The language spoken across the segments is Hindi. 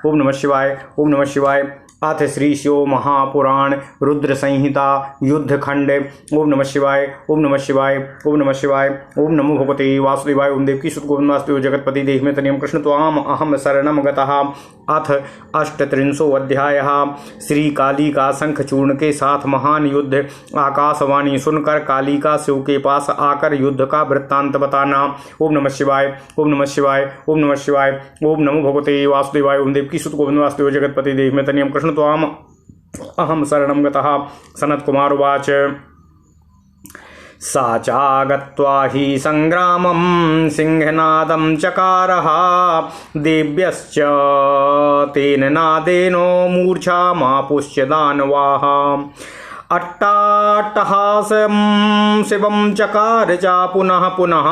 ओम नमः शिवाय, ओम नमः शिवाय। अथ श्री शिव महापुराण रुद्र संहिता युद्धखंड। ओम नमः शिवाय, ओम नमः शिवाय, ओम नमः शिवाय। ओम नमो भगवते वासुदेवाय। ओम देवकी सुत गोविंद वासुदेव जगतपति देहिमे तनियम कृष्ण त्वाम अहम शरणम गतः। अथ 38 अध्याय। श्री काली का शंखचूर्ण के साथ महान युद्ध। आकाशवाणी सुनकर कालिका शिव के पास आकर युद्ध का वृत्तांत बताना। ओम नमः शिवाय, ओम नमः शिवाय, ओम नमः शिवाय। ओम नमो भगवते वासुदेवाय। ओम देवकी सुत गोविंद वासुदेव जगतपति देहिमे तनियम कृष्ण त्वाम अहम शरणं गतः। सनत्कुमार उवाच सा चागत्वा हि संग्रामं सिंहनादं चकारः। देव्यश्च तेन नादेनो मूर्छामापुष्य दानवाः। अट्टाट्टहासं शिवं चकार च पुनः पुनः।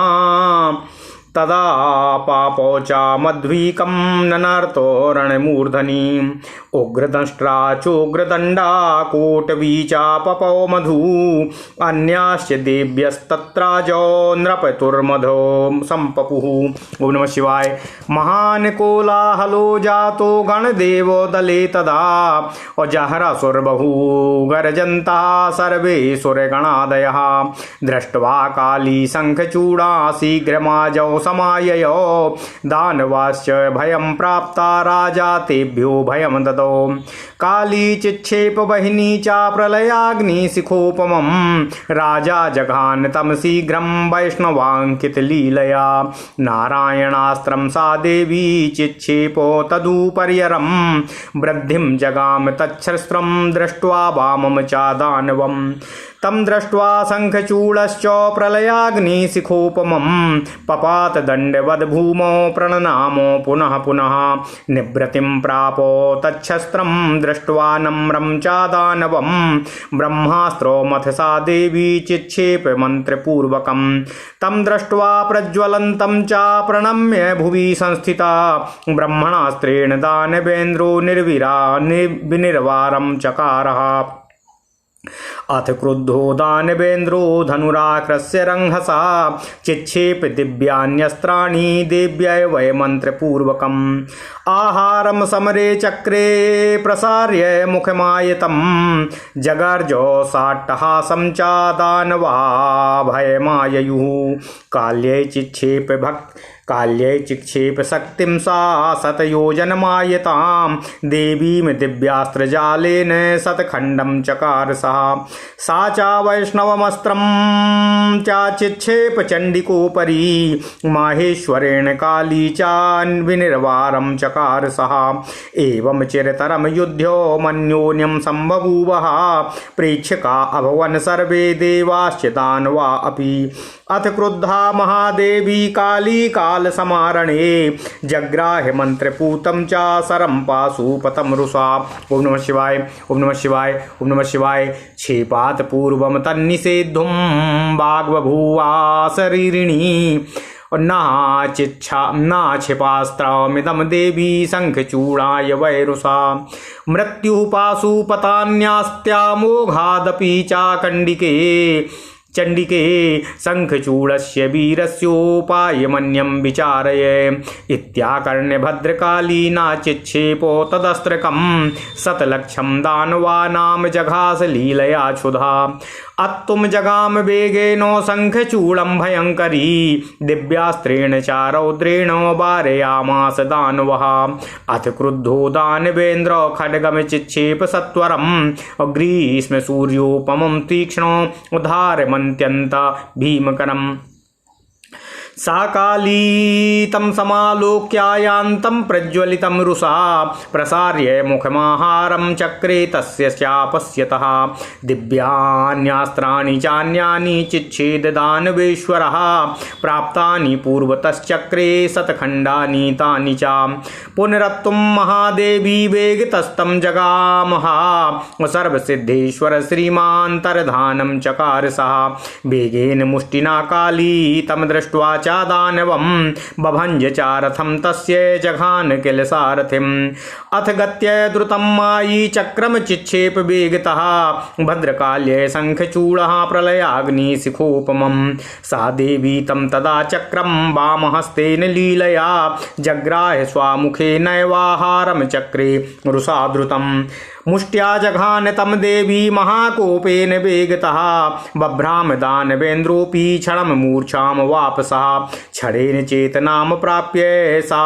तदा पापौचा मध्वीकं ननर्तो रणमूर्धनि। उग्रदंष्ट्रा चोग्रदण्डा कोटवीचा पपौ मधु। अन्याश्च देव्यस्तत्राजो नृपतुर्मधो सम्पपुः। ओम नमः शिवाय। महान कोलाहलो जातो गणदेवो दले तदा। अजहरसुरबहू गर्जन्ता सर्वे सुरगणादयः। दृष्ट्वा काली शंखचूड़ा शीघ्रमाजौ समाययो। दानवाश्च भयं प्राप्ता राजा तेभ्यो भयं ददौ। काली चिक्षेप वहिनी चा प्रलयाग्निशिखोपमं। राजा जघान तम शीघ्रं वैष्णवांकित लीलया। नारायणास्त्रं सा देवी चिक्षेपो तदुपर्यरं। वृद्धिं जगाम तच्छस्त्रं दृष्ट्वा वामं चा दानवम्। तम दृष्ट्वा शंखचूड़श्च प्रलयाग्निशिखोपमं। पपात दंडवद भूमौ प्रणनामो पुनः पुनः। निवृत्तिं प्रापो तच्छस्त्रं दृष्ट्वा नम्रं च दानवं। ब्रह्मास्त्रमथ सा देवी चिक्षेप मंत्रपूर्वकं। तं दृष्ट्वा प्रज्वलन्तं च प्रणम्य भुवि संस्थिता। ब्रह्मणास्त्रेण दानवेन्द्रो निर्वारं चकारः। अथ क्रुद्धो दानवेन्द्रो धनुराकृष्य रंहसा। चिक्षेप दिव्यान्यस्त्राणि देव्यै वै मंत्रपूर्वकम्। आहारं समरे चक्रे प्रसार्य मुखमायतं। जगर्जो साट्टहासं च दानवा भयमाययुः। काल्यै चिक्षेप शक्तिं सा शतयोजनमायतां। देवीं दिव्यास्त्रजालेन शतखण्डं चकार सा। सा च वैष्णवमस्त्रं च चिक्षेप चण्डिकोपरि। माहेश्वरेण काली च विनिर्वारं चकार सः। एवं चिरतरं युद्धो मन्योन्यं सम्बभूवः। प्रेक्षका अभवन् सर्वे देवाश्च दानवा अपि। अथ क्रुद्धा महादेवी काली काल समारणे। जग्राह मंत्रपूतं च सरं पाशुपतं रुषा। ओम नमः शिवाय, ओम नमः शिवाय, ओम नमः शिवाय। क्षेपात् पूर्वं तन्निषेद्धुं वाग्बभूवा शरीरिणी। नाक्षिपास्त्रमिदं देवी शंखचूड़ाय वैरुषा। मृत्युः पाशुपतान्यास्त्यामोघादपि चाकण्डिके। चंडिके शंखचूड़स्य वीरस्योपायमन्यं विचारय। इत्याकर्ण्य भद्रकाली नाचिक्षेपो तदस्त्रकं। शतलक्षं दानवानां जघास लीलया क्षुधा। अत्तुम जगाम वेगेनो शंखचूड़ं भयंकरी। दिव्यास्त्रेण च रौद्रेण वारयामास दानवः। अथ क्रुद्धो दानवेन्द्र खड्गं चिक्षेप सत्वरम्। ग्रीष्म सूर्योपमं तीक्ष्णो उद्धारमन्त्यन्त भीमकरम्। सा काली तं समालोक्यायान्तं प्रज्वलितं रुषा। प्रसार्य मुखमाहारं चक्रे तस्य चापश्यतः। दिव्यान्यास्त्राणि चान्यानि चिच्छेद दानवेश्वरः। प्राप्तानि पूर्वतश्चक्रे शतखण्डानि तानि च। पुनरत्तुं महादेवी वेगतस्तं जगामः। सर्वसिद्धेश्वर श्रीमान्तर्धानं चकार सः। वेगेन मुष्टिना काली तं दृष्ट्वा च दानवं बभंज चारथं तस्य जघान किल सारथिम् अथ गत्य द्रुतं मायी चक्रम चिक्षेप वेगतः भद्रकाल्ये शंखचूड़ः प्रलयाग्निशिखोपमम् सा देवी तं तदा चक्रं वामहस्तेन लीलया जग्राह स्वामुखे नैवाहारं चक्रे रुषाद्रुतम् मुष्ट्या जघान तम देवी महाकोपेन वेगतः बभ्राम दानवेन्द्रोऽपि क्षणं मूर्छां वापसः क्षणेन चेतनां प्राप्य सा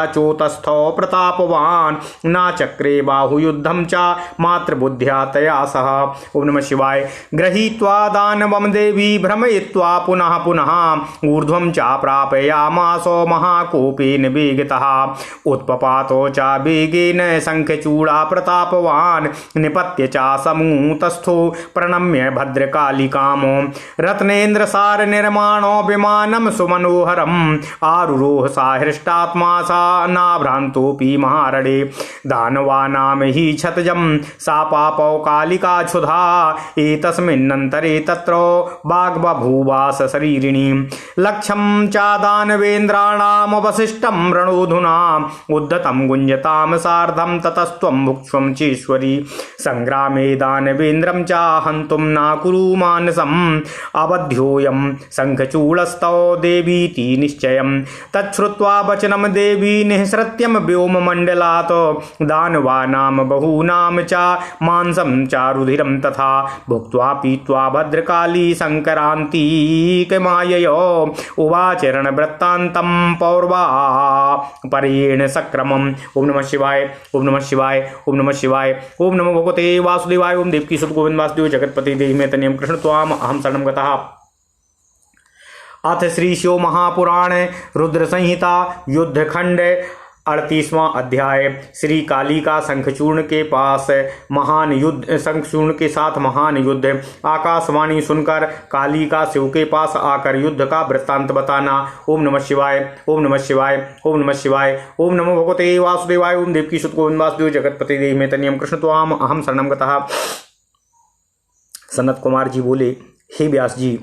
चोतस्थो प्रतापवान् न चक्रे बाहुयुद्धं च मातृबुद्ध्या तया सह। ओम नमः शिवाय। गृहीत्वा दानवं देवी भ्रमयित्वा पुनः पुनः ऊर्ध्वं च प्रापयामासो महाकोपेन वेगतः उत्पपातो च वेगेन शंखचूड़ा प्रतापवान् निपत्य चा समूतस्थो प्रणम्य भद्रकालिकामो रत्नेन्द्र सार निर्माणो विमानम सुमनोहरम आरुरोह साहृष्टात्मा सा नाभ्रांतोपि महारणे दानवानां हि क्षतजं सा पापौ कालिका क्षुधा एतस्मिन्नन्तरे तत्र वाग्बभूवास शरीरिणी लक्ष्यं च दानवेन्द्राणाम् अवशिष्टं रणोधुना उद्धतं गुञ्जतां सार्धं ततस्त्वं भुक्ष्वं चेश्वरी संग्रामे दानवेन्द्रं च हन्तुं न कुरु मानसम् अबध्योऽयं शङ्खचूडस्थौ देवीति निश्चयम् तच्छ्रुत्वा वचनं देवी निःसृत्यं व्योममण्डलात् दानवानां बहूनां च मांसं च रुधिरं तथा भुक्त्वा पीत्वा भद्रकाली शङ्करान्तिकमाययो उवाच रणवृत्तान्तं पौर्वा परेण सक्रमम्। ओम नमः शिवाय। ओम नमः शिवाय। ओम नमः शिवाय। ओम नमो भगवते वासुदेवाय। ओम देवकी सुत गोविंद वासुदेव जगतपति देहि में तनियम कृष्ण त्वाम अहम शरणं गतः। अथ श्री शिव महापुराण रुद्र संहिता युद्धखंड 38वां अध्याय। श्री काली का शंखचूर्ण के पास महान युद्ध, शंखचूर्ण के साथ महान युद्ध। आकाशवाणी सुनकर काली का शिव के पास आकर युद्ध का वृत्तांत बताना। ओम नमः शिवाय। ओम नमः शिवाय। ओम नमः शिवाय। ओम नमो भगवते वासुदेवाय। ओम देवकी सुत गोविंद वासुदेव जगतपति देहि में तनियम कृष्ण त्वाम अहम शरणं गतः। सनत कुमार जी बोले, हे व्यास जी,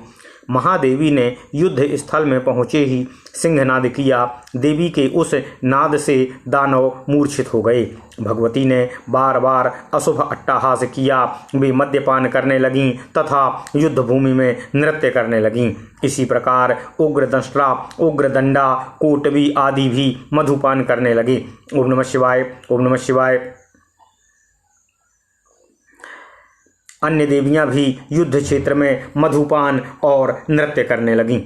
महादेवी ने युद्ध स्थल में पहुंचे ही सिंहनाद किया। देवी के उस नाद से दानव मूर्छित हो गए। भगवती ने बार बार अशुभ अट्टहास किया। वे मद्यपान करने लगीं तथा युद्ध भूमि में नृत्य करने लगीं। इसी प्रकार उग्रदंष्ट्रा, उग्रदंडा, कोटवी आदि भी मधुपान करने लगे। ओम नमः शिवाय। ओम नमः शिवाय। अन्य देवियां भी युद्ध क्षेत्र में मधुपान और नृत्य करने लगीं।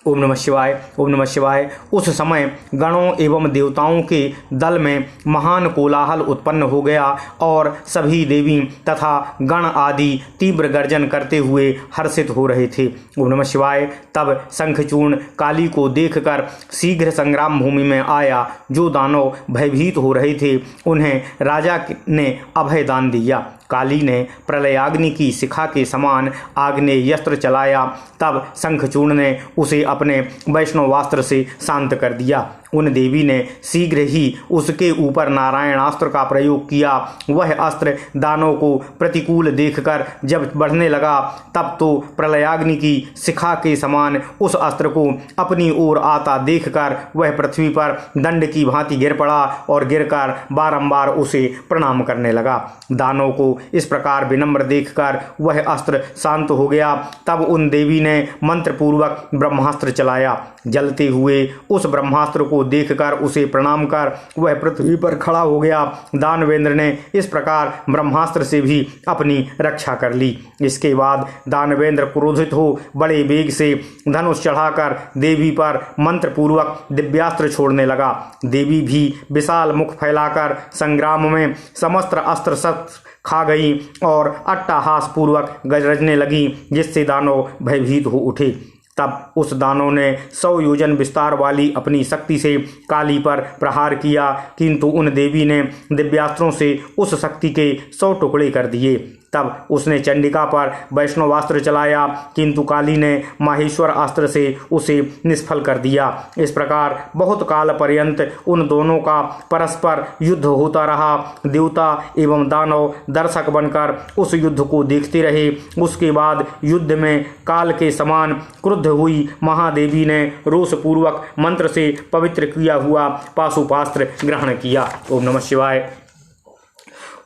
ओम नमः शिवाय। ओम नमः शिवाय। उस समय गणों एवं देवताओं के दल में महान कोलाहल उत्पन्न हो गया और सभी देवी तथा गण आदि तीव्र गर्जन करते हुए हर्षित हो रहे थे। ओम नमः शिवाय। तब शंखचूर्ण काली को देखकर शीघ्र संग्राम भूमि में आया। जो दानव भयभीत हो रहे थे उन्हें राजा ने अभय दान दिया। काली ने प्रलयाग्नि की शिखा के समान आग्नेयास्त्र चलाया। तब शंखचूर्ण ने उसे अपने वैष्णवास्त्र से शांत कर दिया। उन देवी ने शीघ्र ही उसके ऊपर नारायणास्त्र का प्रयोग किया। वह अस्त्र दानव को प्रतिकूल देखकर जब बढ़ने लगा तब तो प्रलयाग्नि की शिखा के समान उस अस्त्र को अपनी ओर आता देखकर वह पृथ्वी पर दंड की भांति गिर पड़ा और गिरकर बारंबार उसे प्रणाम करने लगा। दानव को इस प्रकार विनम्र देखकर वह अस्त्र शांत हो गया। तब उन देवी ने मंत्रपूर्वक ब्रह्मास्त्र चलाया। जलते हुए उस ब्रह्मास्त्र को देखकर उसे प्रणाम कर वह पृथ्वी पर खड़ा हो गया। दानवेंद्र ने इस प्रकार ब्रह्मास्त्र से भी अपनी रक्षा कर ली। इसके बाद दानवेंद्र क्रोधित हो बड़े वेग से धनुष चढ़ाकर देवी पर मंत्रपूर्वक दिव्यास्त्र छोड़ने लगा। देवी भी विशाल मुख फैलाकर संग्राम में समस्त अस्त्र शस्त्र खा गई और अट्टहास पूर्वक गरजने लगी, जिससे दानव भयभीत हो उठे। तब उस दानव ने 100 योजन विस्तार वाली अपनी शक्ति से काली पर प्रहार किया, किंतु उन देवी ने दिव्यास्त्रों से उस शक्ति के 100 टुकड़े कर दिए। तब उसने चंडिका पर वैष्णवास्त्र चलाया, किंतु काली ने माहेश्वर अस्त्र से उसे निष्फल कर दिया। इस प्रकार बहुत काल पर्यंत उन दोनों का परस्पर युद्ध होता रहा। देवता एवं दानव दर्शक बनकर उस युद्ध को देखते रहे। उसके बाद युद्ध में काल के समान क्रुद्ध हुई महादेवी ने रोषपूर्वक मंत्र से पवित्र किया हुआ पाशुपास्त्र ग्रहण किया। ओम नमः शिवाय।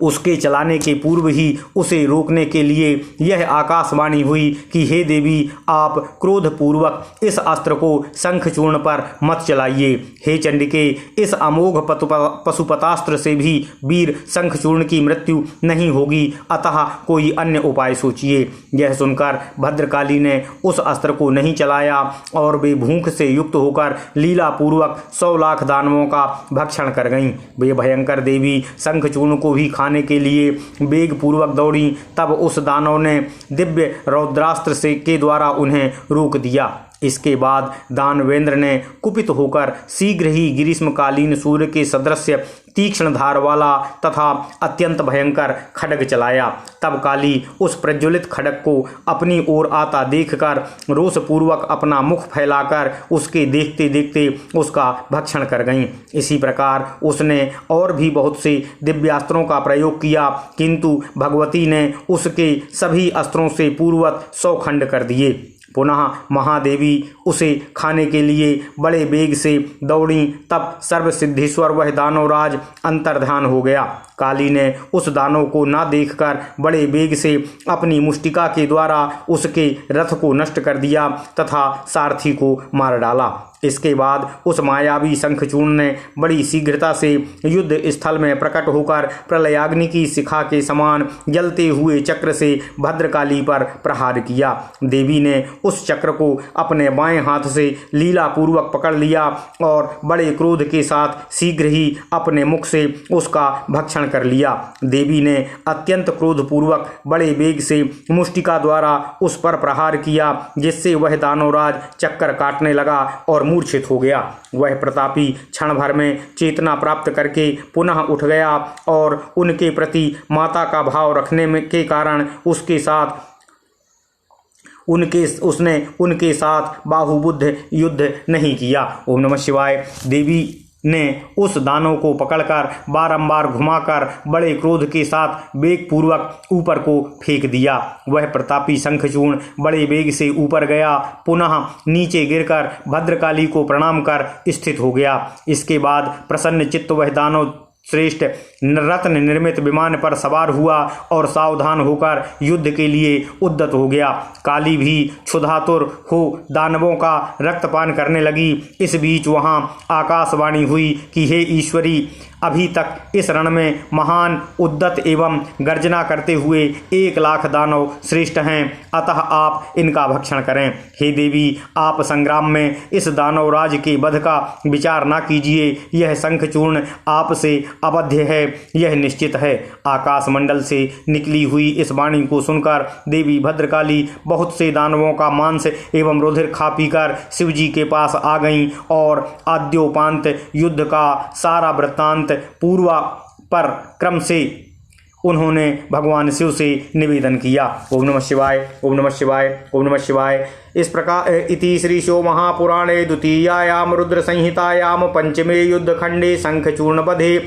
उसके चलाने के पूर्व ही उसे रोकने के लिए यह आकाशवाणी हुई कि हे देवी, आप क्रोधपूर्वक इस अस्त्र को शंखचूर्ण पर मत चलाइए। हे चंडिके, इस अमोघ पशुपतास्त्र से भी वीर शंखचूर्ण की मृत्यु नहीं होगी, अतः कोई अन्य उपाय सोचिए। यह सुनकर भद्रकाली ने उस अस्त्र को नहीं चलाया और वे भूख से युक्त होकर लीलापूर्वक 100 लाख दानवों का भक्षण कर गईं। वे भयंकर देवी शंखचूर्ण को भी खाने के लिए वेग पूर्वक दौड़ी। तब उस दानव ने दिव्य रौद्रास्त्र से के द्वारा उन्हें रोक दिया। इसके बाद दानवेंद्र ने कुपित होकर शीघ्र ही ग्रीष्मकालीन सूर्य के सदृश तीक्ष्ण धार वाला तथा अत्यंत भयंकर खड्ग चलाया। तब काली उस प्रज्वलित खड्ग को अपनी ओर आता देखकर रोषपूर्वक अपना मुख फैलाकर उसके देखते देखते उसका भक्षण कर गईं। इसी प्रकार उसने और भी बहुत से दिव्यास्त्रों का प्रयोग किया, किंतु भगवती ने उसके सभी अस्त्रों से पूर्ववत 100 खंड कर दिए। पुनः महादेवी उसे खाने के लिए बड़े वेग से दौड़ी। तब सर्वसिद्धेश्वर वह दानवराज अंतर्ध्यान हो गया। काली ने उस दानव को न देखकर बड़े वेग से अपनी मुष्टिका के द्वारा उसके रथ को नष्ट कर दिया तथा सारथी को मार डाला। इसके बाद उस मायावी शंखचूर्ण ने बड़ी शीघ्रता से युद्ध स्थल में प्रकट होकर प्रलयाग्नि की शिखा के समान जलते हुए चक्र से भद्रकाली पर प्रहार किया। देवी ने उस चक्र को अपने बाएं हाथ से लीलापूर्वक पकड़ लिया और बड़े क्रोध के साथ शीघ्र ही अपने मुख से उसका भक्षण कर लिया। देवी ने अत्यंत क्रोधपूर्वक बड़े वेग से मुष्टिका द्वारा उस पर प्रहार किया, जिससे वह दानवराज चक्कर काटने लगा और मूर्छित हो गया। वह प्रतापी क्षण भर में चेतना प्राप्त करके पुनः उठ गया और उनके प्रति माता का भाव रखने में के कारण उसने उनके साथ बाहुबुद्ध युद्ध नहीं किया। ओम नमः शिवाय। देवी ने उस दानव को पकड़कर बारंबार घुमाकर बड़े क्रोध के साथ वेग पूर्वक ऊपर को फेंक दिया। वह प्रतापी शंखचूर्ण बड़े वेग से ऊपर गया, पुनः नीचे गिरकर भद्रकाली को प्रणाम कर स्थित हो गया। इसके बाद प्रसन्न चित्त वह दानव श्रेष्ठ रत्न निर्मित विमान पर सवार हुआ और सावधान होकर युद्ध के लिए उद्यत हो गया। काली भी क्षुधातुर हो दानवों का रक्तपान करने लगी। इस बीच वहां आकाशवाणी हुई कि हे ईश्वरी, अभी तक इस रण में महान उद्यत एवं गर्जना करते हुए 1 लाख दानव श्रेष्ठ हैं, अतः आप इनका भक्षण करें। हे देवी, आप संग्राम में इस दानवराज के वध का विचार न कीजिए। यह शंखचूर्ण आपसे अवध्य है, यह निश्चित है। आकाश मंडल से निकली हुई इस वाणी को सुनकर देवी भद्रकाली बहुत से दानवों का मांस एवं रुधिर खा पीकर शिवजी के पास आ गईं और आद्योपांत युद्ध का सारा वृत्तांत पूर्वा पर क्रम से उन्होंने भगवान शिव से निवेदन किया। ओम नमः शिवाय, ओम नमः शिवाय, ओम नमः शिवाय। इस प्रकार इति श्री शिव महापुराणे द्वितीयायाम रुद्र संहितायाम पंचमे युद्ध खंडे शंखचूर्ण वधे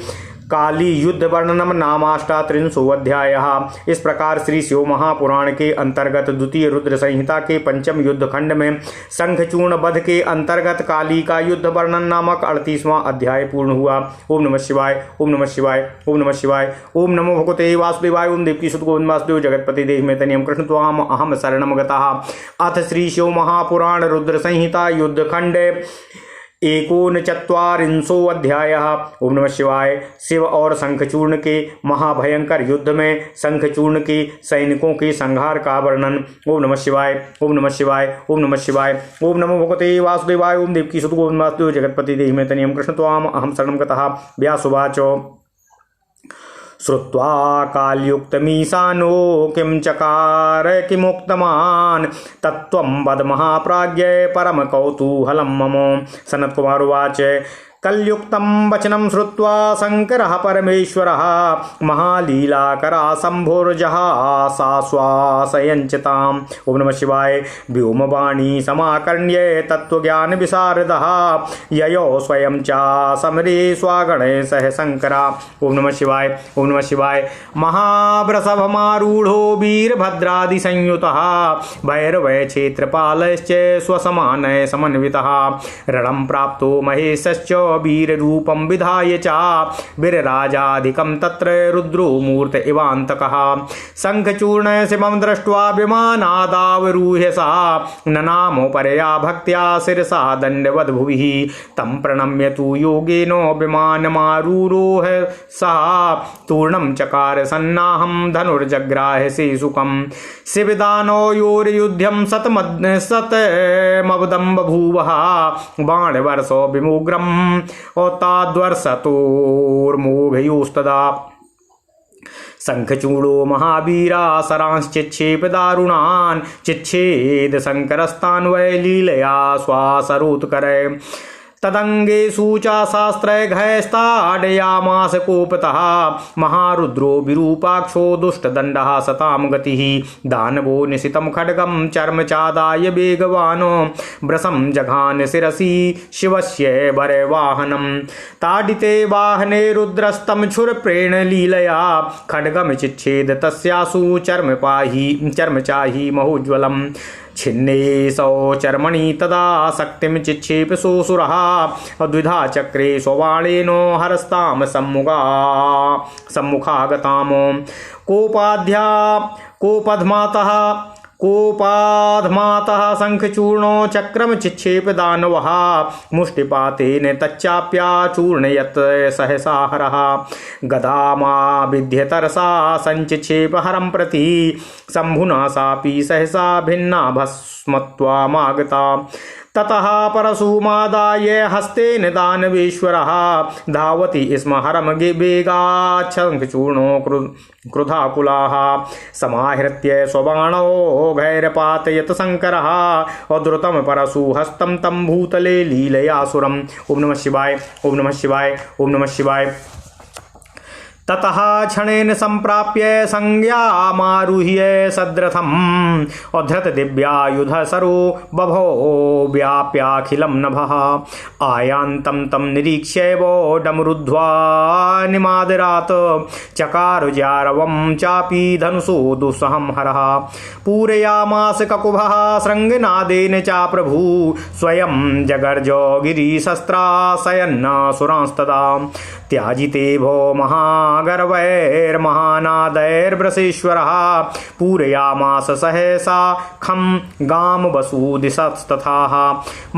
काली युद्ध वर्णनम नामाष्टात्रिंशोऽध्यायः। इस प्रकार श्री शिव महापुराण के अंतर्गत द्वितीय रुद्र संहिता के पंचम युद्ध खंड में शंखचूर्ण वध के अंतर्गत काली का युद्ध वर्णन नामक 38वां अध्याय पूर्ण हुआ। ओम नमः शिवाय, ओम नमः शिवाय, ओम नमः शिवाय। ओम नमो भगवते वासुदेवाय। ओम देवकी सुत गोविंद वासुदेव जगतपति देव में तनियम कृष्ण त्वाम अहम शरणम गतः। अथ श्री शिव महापुराण रुद्र संहिता युद्ध खंड 39वां अध्यायः। ओम नमः शिवाय। शिव और शंखचूर्ण के महाभयंकर युद्ध में शंखचूर्ण के सैनिकों के संहार का वर्णन। ओम नमः शिवाय, ओम नमः शिवाय, ओम नमः शिवाय। ओम नमो भगवते वासुदेवाय। ओम देवकी सुत गोविंद वासुदेव जगतपति देव में तनियम कृष्ण त्वाम अहम शरणम गतः। व्यासुवाच श्रुत्वा कालयुक्तमीशानो किं चकार किमुक्तवान् तत्त्वं वद महाप्राज्ञ परम कौतूहलं मम। सनत कुमार उवाच कलयुक्तं वचनं श्रुत्वा शङ्करः परमेश्वरः महालीलाकरा शम्भुर्जहासाश्वासयञ्च ताम्। ओम नमः शिवाय। व्योमवाणी समाकर्ण्य तत्त्वज्ञान विशारदः ययो स्वयं च समरे स्वागणे सह शङ्करा। ओम नमः शिवाय। ओम नमः शिवाय। महावृषभमारूढो वीरभद्रादिसंयुतः भैरवः क्षेत्रपालश्च स्वसमानः समन्वितः रणं प्राप्तो महेशश्च वीररूपं विधाय च वीरराजाधिकं तत्र रुद्रो मूर्त इवान्तकः। शङ्खचूर्ण शिवं दृष्ट्वा विमानादावरुह्य सा ननामोपरया भक्त्या शिरसा दण्डवद् भुवि तं प्रणम्य तु योगेन विमानमारुरोह सः तूर्णं चकार सन्नाहं धनुर्जग्राह शेषुकं शिवदानयोर्युध्यं शतमवदं बभूवः बाणवर्षो विमुग्रम् ताद्वर्षतोर्मोघयोस्तदा। शङ्खचूडो महावीरा सरांश्चिक्षेप दारुणान् चिच्छेद शङ्करस्तान् वै लीलया स्वासरोत्करे तदंगेषु च शास्त्रैघैस्ताडयामास कोपतः महारुद्रो विरूपाक्षो दुष्टदण्डः सतां गतिः दानवो निशितं खड्गं चर्म चादाय वेगवान् वृषं जघान शिरसि शिवस्य वरवाहनं ताडिते वाहने रुद्रस्तं क्षुरप्रेण लीलया खड्गं चिच्छेद तस्यासु चर्म चाहि महोज्ज्वलम् छिन्ने सौ चर्मणि तदा शक्तिं चिक्षेप सोऽसुरः द्विधा चक्रे स्वबाणेन हरस्तां सम्मुखागताम् कोपाधमातः शङ्खचूर्णो चक्रम चिक्षेप दानवः मुष्टिपातेन तच्चाप्याचूर्णयत् सहसा हरः गदामाविध्य तरसा सञ्चिक्षेप हरं प्रति शम्भुना सापि सहसा भिन्ना भस्मत्वामागता ततः परशुमादाय हस्तेन दानवेश्वरः धावति स्म हरं वेगात् शङ्खचूर्णो क्रुधाकुलाः समाहृत्य स्वबाणौ घैरपातयत् शङ्करः अद्रुतं परशुहस्तं तं भूतले लीलयासुरम्। ओम नमः शिवाय। ओम नमः शिवाय। ओम नमः शिवाय। ततः क्षणेन संप्राप्य संज्ञामारुह्य सद्रथम् अधृत दिव्यायुधसरो बभो व्याप्याखिलं नभः आयान्तं तं निरीक्ष्य वोडमरुद्ध्वा निमादरात् चकारुजारवं चापि धनुषो दुस्सहं हरः पूरयामास ककुभः शृङ्गनादेन च प्रभु स्वयं जगर्जो गिरिशस्त्राशयन्नासुरांस्तदा त्याजिते भो महागर्वैर्महानादैर्वृषेश्वरः पूरयामास सहसा खं गां वसुदिशस्तथाः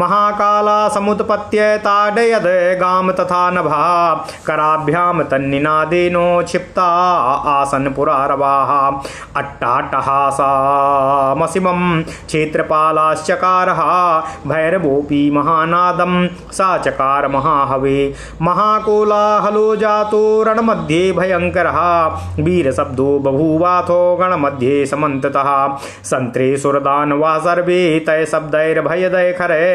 महाकाला समुत्पत्य ताडयद् गां तथा नभः कराभ्यां तन्निनादेन क्षिप्ता आसन् पुरारवाः अट्टाट्टहासामसिमं क्षेत्रपालाश्चकारः भैरवोऽपि महानादं सा चकार महाहवे महाकोलाहलो जातो रणमध्ये भयंकरः वीरशब्दो बभूवाथो गणमध्ये समन्ततः सन्त्रे सुरदानवा सर्वे तय शब्दैर्भयदैर्खरे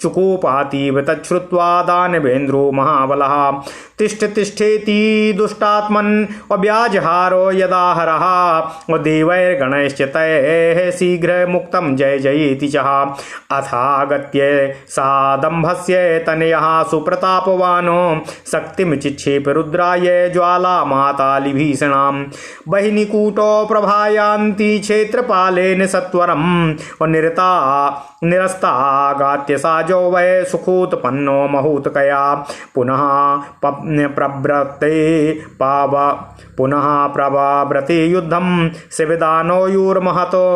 चुकोपातीव तच्छ्रुत्वा दानवेन्द्रो महाबलः तिष्ठ तिष्ठेति दुष्टात्मन् अव्याजहारो यदाहरः देवैर्गणैश्च तैः शीघ्र मुक्तं जय जयेति च अथागत्य सादम्भस्य तनयः सुप्रतापवानो शक्तिं चिक्षेप रुद्राय ज्वाला मातालिभीषणां बहिनिकूटो प्रभायान्ति क्षेत्रपालेन सत्वरं निरस्तागात्य साजो वै सुखोत्पन्नो महूतकया पुनः प्रवाव्रते युद्धं शिवदानयोर्महतो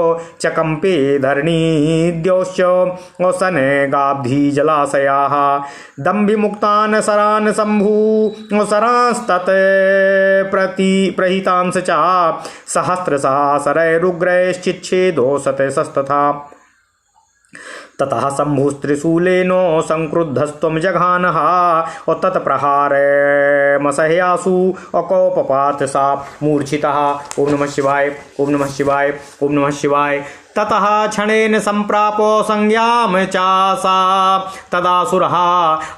चकम्पे धरणीद्योश्च औसने गाब्धी जलाशयाः दम्भिमुक्तान् सरान् शम्भु सरांस्तत् प्रहितांस च सहस्रसहस्रैरुग्रैश्चिच्छेदो सतसस्तथा ततः शम्भुस्त्रिशूलेनो संक्रुद्धस्त्वं जघानः और तत्प्रहारमसह्यासु अकोपपात सा मूर्छितः। ओम नमः शिवाय, ओम नमः शिवाय, ओम नमः शिवाय। ततः क्षणेन संप्रापो संज्ञां चासा तदासुरः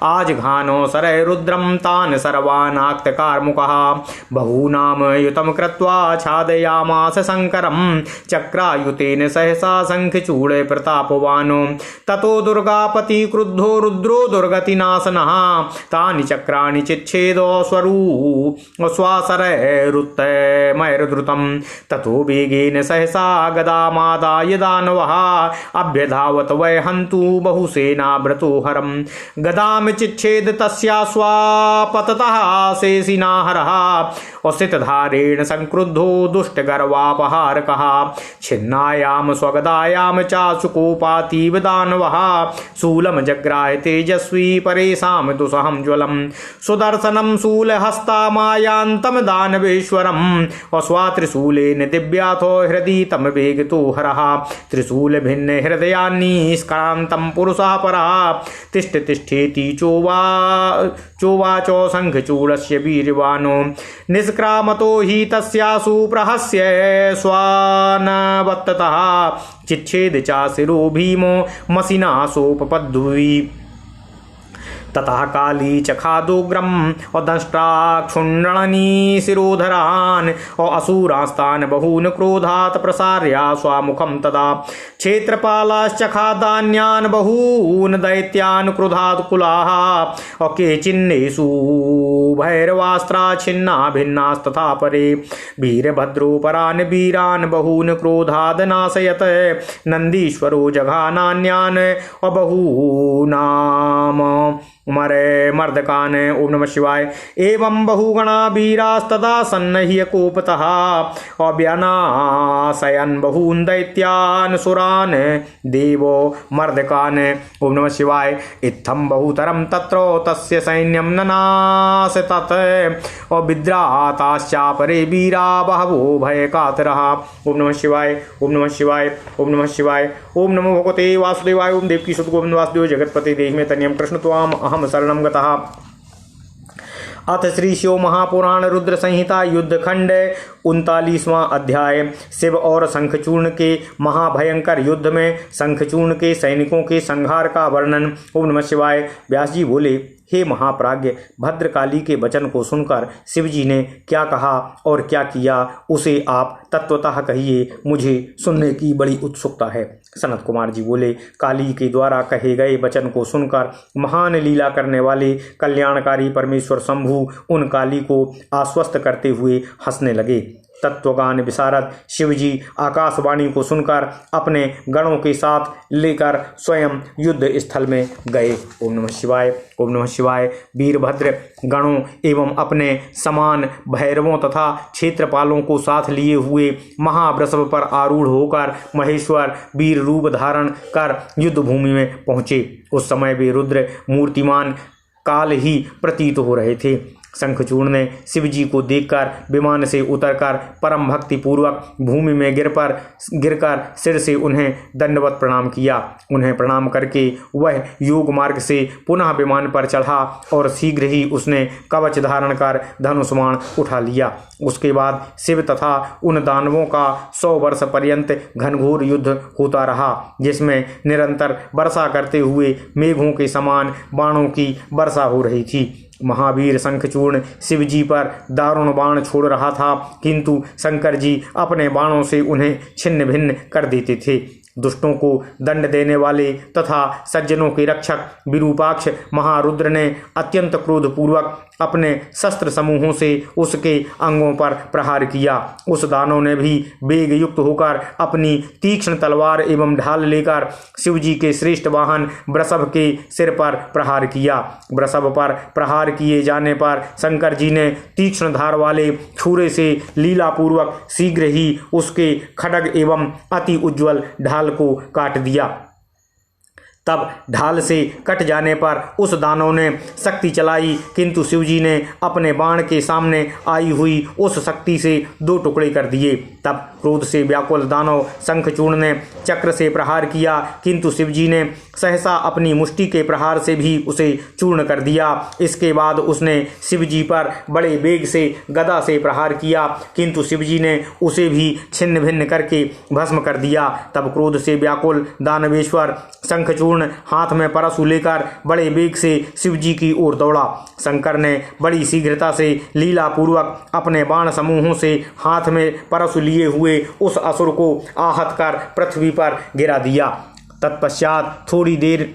आजघानो सरैरुद्रं तान् सर्वानाक्तकार्मुकः बहूनां युतं कृत्वा छादयामास शङ्करं चक्रायुतेन सहसा शङ्खचूडे प्रतापवानो ततो दुर्गापति क्रुद्धो रुद्रो दुर्गतिनाशनः तानि चक्राणि चिच्छेदो स्वासरैरुत्तमैर्द्रुतं ततो वेगेन सहसा गदामादाय दानवः अभ्यधावत वै हन्तु बहुसेनाव्रतो हरं गदां चिच्छेद तस्या स्वापततः शेषिनाहरः औषितधारेण संक्रुद्धो दुष्टगर्वापहारकः छिन्नायां स्वगदायां चाशुकोपातीव दानवः शूलं जग्राह तेजस्वी परेषां दुसहं ज्वलं सुदर्शनं शूलहस्तामायान्तं दानवेश्वरम् अस्वात्रिशूलेन दिव्याथो हृदि तं वेगतो हरः त्रिशूल भिन्न हृदयान्निष्क्रान्तं पुरुषः परः तिष्ठ तिष्ठेति चोवाचो शङ्खचूडस्य वीर्यवानो निष्क्रामतो हि तस्यासु प्रहस्य स्वानवत्ततः चिच्छेद चाशिरो भीमो मसिना सोपपद्भुवि ततः काली चखादोग्रम और दंष्ट्राक्षुण्डनी शिरोधरान और असुरास्तान बहून क्रोधात प्रसार्या स्वामुखम तदा क्षेत्रपालाश्चखादान्यान बहून दैत्यान क्रोधात् कुलाः और केचिन्नेषु भैरवास्त्रा छिन्ना भिन्नास्तथा परे वीरभद्रो परान वीरान बहून क्रोधाद् नाशयत नंदीश्वरो जघानान्यान और बहूनाम मरे मर्दकान। ओम नमः शिवाय। एवं बहुगणा वीरास्तदा सन्नह्य कोपतः अव्यनाशयन् बहून् दैत्यान् सुरान् देवो मर्दकान्। ओम नमः शिवाय। इत्थं बहुतरं तत्र तस्य सैन्यं ननाश तत् विद्राताश्चापरे वीरा बहवो भयकातरः। ओम नमः शिवाय, ओम नमः शिवाय, ओम नमः शिवाय। ओम नमो भगवते वासुदेवाय। ओम देवकी सुत गोविंद वासुदेव जगतपते देहि में तनियम कृष्ण त्वाम अहम शरणं गतः। अथ श्री शिव महापुराण रुद्र संहिता युद्ध खंड 39वां अध्याय। शिव और शंखचूर्ण के महाभयंकर युद्ध में शंखचूर्ण के सैनिकों के संहार का वर्णन। ओम नमः शिवाय। व्यास जी बोले, हे महाप्राज्ञ, भद्रकाली के वचन को सुनकर शिवजी ने क्या कहा और क्या किया उसे आप तत्वतः कहिए, मुझे सुनने की बड़ी उत्सुकता है। सनत कुमार जी बोले, काली के द्वारा कहे गए वचन को सुनकर महान लीला करने वाले कल्याणकारी परमेश्वर शंभु उन काली को आश्वस्त करते हुए हंसने लगे। तत्वगान विशारद शिवजी आकाशवाणी को सुनकर अपने गणों के साथ लेकर स्वयं युद्ध स्थल में गए। ओम नमः शिवाय, ओम नमः शिवाय। वीरभद्र गणों एवं अपने समान भैरवों तथा क्षेत्रपालों को साथ लिए हुए महावृषभ पर आरूढ़ होकर महेश्वर वीर रूप धारण कर युद्ध भूमि में पहुँचे। उस समय वे रुद्र मूर्तिमान काल ही प्रतीत हो रहे थे। शंखचूर्ण ने शिवजी को देखकर विमान से उतरकर परम भक्ति पूर्वक भूमि में गिरकर सिर से उन्हें दंडवत प्रणाम किया। उन्हें प्रणाम करके वह योग मार्ग से पुनः विमान पर चढ़ा और शीघ्र ही उसने कवच धारण कर धनुष्मान उठा लिया। उसके बाद शिव तथा उन दानवों का 100 वर्ष पर्यंत घनघोर युद्ध होता रहा, जिसमें निरंतर वर्षा करते हुए मेघों के समान बाणों की वर्षा हो रही थी। महावीर शंखचूर्ण शिवजी पर दारुण बाण छोड़ रहा था, किंतु शंकर जी अपने बाणों से उन्हें छिन्न भिन्न कर देते थे। दुष्टों को दंड देने वाले तथा सज्जनों के रक्षक विरूपाक्ष महारुद्र ने अत्यंत क्रोधपूर्वक अपने शस्त्र समूहों से उसके अंगों पर प्रहार किया। उस दानव ने भी वेग युक्त होकर अपनी तीक्ष्ण तलवार एवं ढाल लेकर शिवजी के श्रेष्ठ वाहन वृषभ के सिर पर प्रहार किया। वृषभ पर प्रहार किए जाने पर शंकर जी ने तीक्ष्ण धार वाले छुरे से लीलापूर्वक शीघ्र ही उसके खड्ग एवं अति उज्ज्वल ढाल को काट दिया। तब ढाल से कट जाने पर उस दानव ने शक्ति चलाई, किंतु शिवजी ने अपने बाण के सामने आई हुई उस शक्ति से 2 टुकड़े कर दिए। तब क्रोध से व्याकुल दानव शंखचूर्ण ने चक्र से प्रहार किया, किंतु शिवजी ने सहसा अपनी मुष्टि के प्रहार से भी उसे चूर्ण कर दिया। इसके बाद उसने शिवजी पर बड़े वेग से गदा से प्रहार किया, किंतु शिवजी ने उसे भी छिन्न भिन्न करके भस्म कर दिया। तब क्रोध से व्याकुल दानवेश्वर शंखचूर्ण हाथ में परशु लेकर बड़े वेग से शिवजी की ओर दौड़ा। शंकर ने बड़ी शीघ्रता से लीला पूर्वक अपने बाण समूहों से हाथ में परशु लिए हुए उस असुर को आहत कर पृथ्वी पर गिरा दिया। तत्पश्चात थोड़ी देर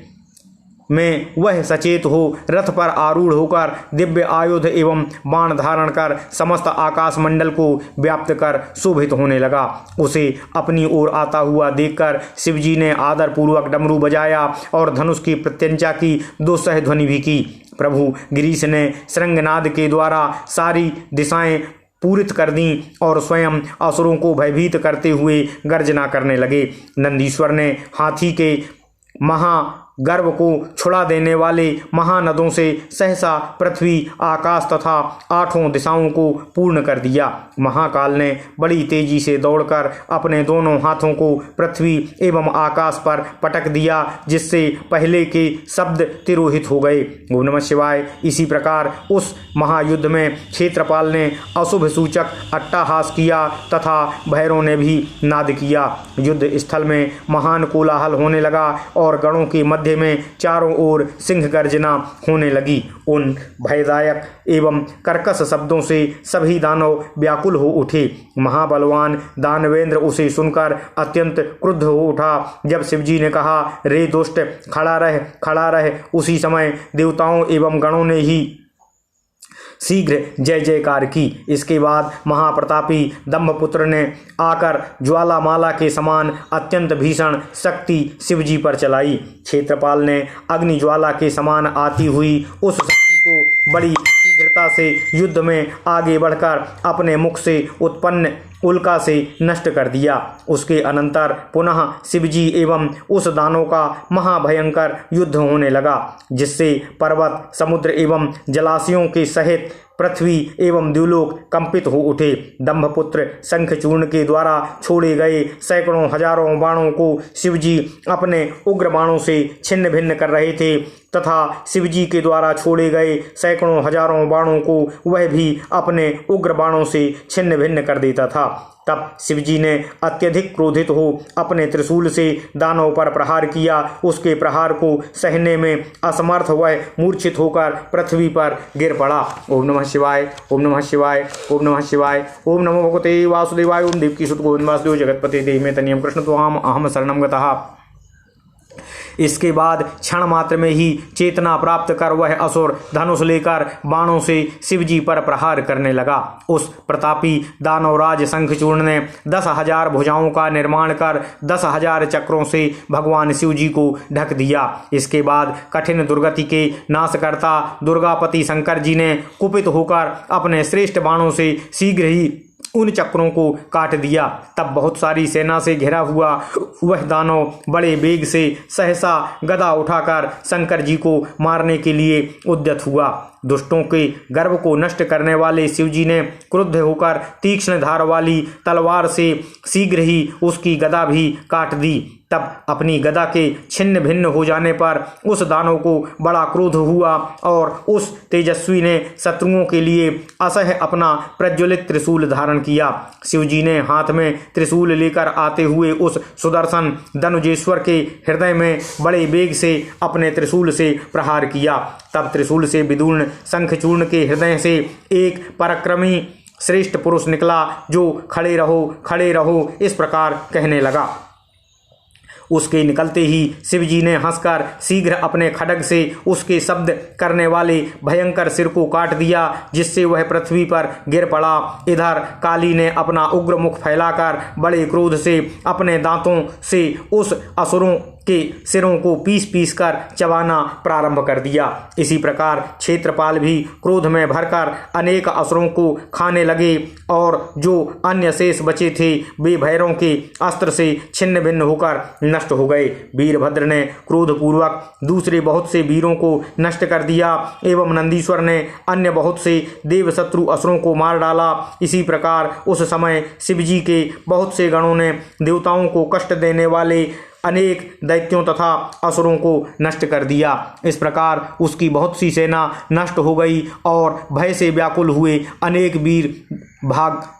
में वह सचेत हो रथ पर आरूढ़ होकर दिव्य आयुध एवं बाण धारण कर समस्त आकाश मंडल को व्याप्त कर शोभित होने लगा। उसे अपनी ओर आता हुआ देखकर शिवजी ने आदर पूर्वक डमरू बजाया और धनुष की प्रत्यंचा की दो सह ध्वनि भी की। प्रभु गिरीश ने श्रृंगनाद के द्वारा सारी दिशाएं पूरित कर दी और स्वयं असुरों को भयभीत करते हुए गर्जना करने लगे। नंदीश्वर ने हाथी के महागर्व को छुड़ा देने वाले महानदों से सहसा पृथ्वी आकाश तथा आठों दिशाओं को पूर्ण कर दिया। महाकाल ने बड़ी तेजी से दौड़कर अपने दोनों हाथों को पृथ्वी एवं आकाश पर पटक दिया, जिससे पहले के शब्द तिरोहित हो गए। ओम नमः शिवाय। इसी प्रकार उस महायुद्ध में क्षेत्रपाल ने अशुभ सूचक अट्टहास किया तथा भैरव ने भी नाद किया। युद्ध स्थल में महान कोलाहल होने लगा और गणों के मध्य में चारों ओर सिंह गर्जना होने लगी। उन भयदायक एवं कर्कश शब्दों से सभी दानव व्याकुल हो उठे। महाबलवान दानवेंद्र उसे सुनकर अत्यंत क्रुद्ध हो उठा। जब शिवजी ने कहा, रे दुष्ट, खड़ा रह, खड़ा रह, उसी समय देवताओं एवं गणों ने ही शीघ्र जय जयकार की। इसके बाद महाप्रतापी दंभपुत्र ने आकर ज्वालामाला के समान अत्यंत भीषण शक्ति शिवजी पर चलाई। क्षेत्रपाल ने अग्नि ज्वाला के समान आती हुई उस शक्ति को बड़ी शीघ्रता से युद्ध में आगे बढ़कर अपने मुख से उत्पन्न उल्का से नष्ट कर दिया। उसके अनंतर पुनः शिवजी एवं उस दानव का महाभयंकर युद्ध होने लगा, जिससे पर्वत, समुद्र एवं जलाशयों के सहित पृथ्वी एवं द्युलोक कंपित हो उठे। दंभपुत्र शंखचूर्ण के द्वारा छोड़े गए सैकड़ों हजारों बाणों को शिवजी अपने उग्र बाणों से छिन्न भिन्न कर रहे थे तथा शिवजी के द्वारा छोड़े गए सैकड़ों हजारों बाणों को वह भी अपने उग्र बाणों से छिन्न भिन्न कर देता था। तब शिवजी ने अत्यधिक क्रोधित हो अपने त्रिशूल से दानव पर प्रहार किया। उसके प्रहार को सहने में असमर्थ वह मूर्छित होकर पृथ्वी पर गिर पड़ा। ओम नमः शिवाय, ओम नमः शिवाय, ओम नमः शिवाय, ओम नमो भगवते वासुदेवाय। ओम देवकी सुत गोविंद वासुदेव जगतपते देहि मे तनियम कृष्ण त्वाम अहम शरणम गतः। इसके बाद क्षण मात्र में ही चेतना प्राप्त कर वह असुर धनुष लेकर बाणों से शिवजी पर प्रहार करने लगा। उस प्रतापी दानवराज शंखचूर्ण ने 10,000 भुजाओं का निर्माण कर 10,000 चक्रों से भगवान शिवजी को ढक दिया। इसके बाद कठिन दुर्गति के नाशकर्ता दुर्गापति शंकर जी ने कुपित होकर अपने श्रेष्ठ बाणों से शीघ्र ही उन चक्रों को काट दिया। तब बहुत सारी सेना से घिरा हुआ वह दानव बड़े वेग से सहसा गदा उठाकर शंकर जी को मारने के लिए उद्यत हुआ। दुष्टों के गर्व को नष्ट करने वाले शिवजी ने क्रुद्ध होकर तीक्ष्ण धार वाली तलवार से शीघ्र ही उसकी गदा भी काट दी। तब अपनी गदा के छिन्न भिन्न हो जाने पर उस दानव को बड़ा क्रोध हुआ और उस तेजस्वी ने शत्रुओं के लिए असह्य अपना प्रज्वलित त्रिशूल धारण किया। शिवजी ने हाथ में त्रिशूल लेकर आते हुए उस सुदर्शन धनुजेश्वर के हृदय में बड़े वेग से अपने त्रिशूल से प्रहार किया। तब त्रिशूल से विदूर्ण शंखचूर्ण के हृदय से एक पराक्रमी श्रेष्ठ पुरुष निकला, जो खड़े रहो, खड़े रहो इस प्रकार कहने लगा। उसके निकलते ही शिवजी ने हंसकर शीघ्र अपने खड्ग से उसके शब्द करने वाले भयंकर सिर को काट दिया, जिससे वह पृथ्वी पर गिर पड़ा। इधर काली ने अपना उग्र मुख फैलाकर बड़े क्रोध से अपने दांतों से उस असुरों के सिरों को पीस पीस कर चबाना प्रारंभ कर दिया। इसी प्रकार क्षेत्रपाल भी क्रोध में भरकर अनेक असुरों को खाने लगे और जो अन्य शेष बचे थे वे भैरवों के अस्त्र से छिन्न भिन्न होकर नष्ट हो गए। वीरभद्र ने क्रोधपूर्वक दूसरे बहुत से वीरों को नष्ट कर दिया एवं नंदीश्वर ने अन्य बहुत से देवशत्रु असुरों को मार डाला। इसी प्रकार उस समय शिवजी के बहुत से गणों ने देवताओं को कष्ट देने वाले अनेक दैत्यों तथा असुरों को नष्ट कर दिया। इस प्रकार उसकी बहुत सी सेना नष्ट हो गई और भय से व्याकुल हुए अनेक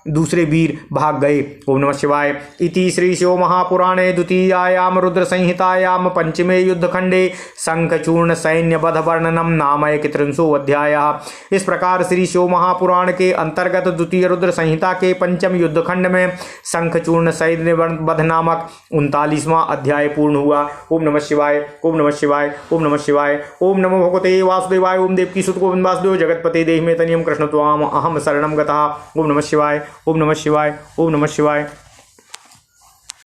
दूसरे वीर भाग गए। ओम नमः शिवाय। इति श्री शिव महापुराणे द्वितीयायाम रुद्र संहितायाम पंचमे युद्धखंडे शंखचूर्ण सैन्य वध वर्णनम नाम 31 अध्यायः। इस प्रकार श्री शिव महापुराण के अंतर्गत द्वितीय रुद्र संहिता के पंचम युद्धखंड में शंखचूर्ण सैन्य वध नामक 39वां अध्याय पूर्ण हुआ। ओम नमः शिवाय। ओम नमः शिवाय। ओम नमः शिवाय। ओम नमो भगवते वासुदेवाय। ओम देवकी सुत गोविंद वासुदेव जगतपते देहि मे तनियम कृष्ण त्वाम अहम शरणम गतः। ओम नमः शिवाय। ओम नमः शिवाय। ओम नमः शिवाय।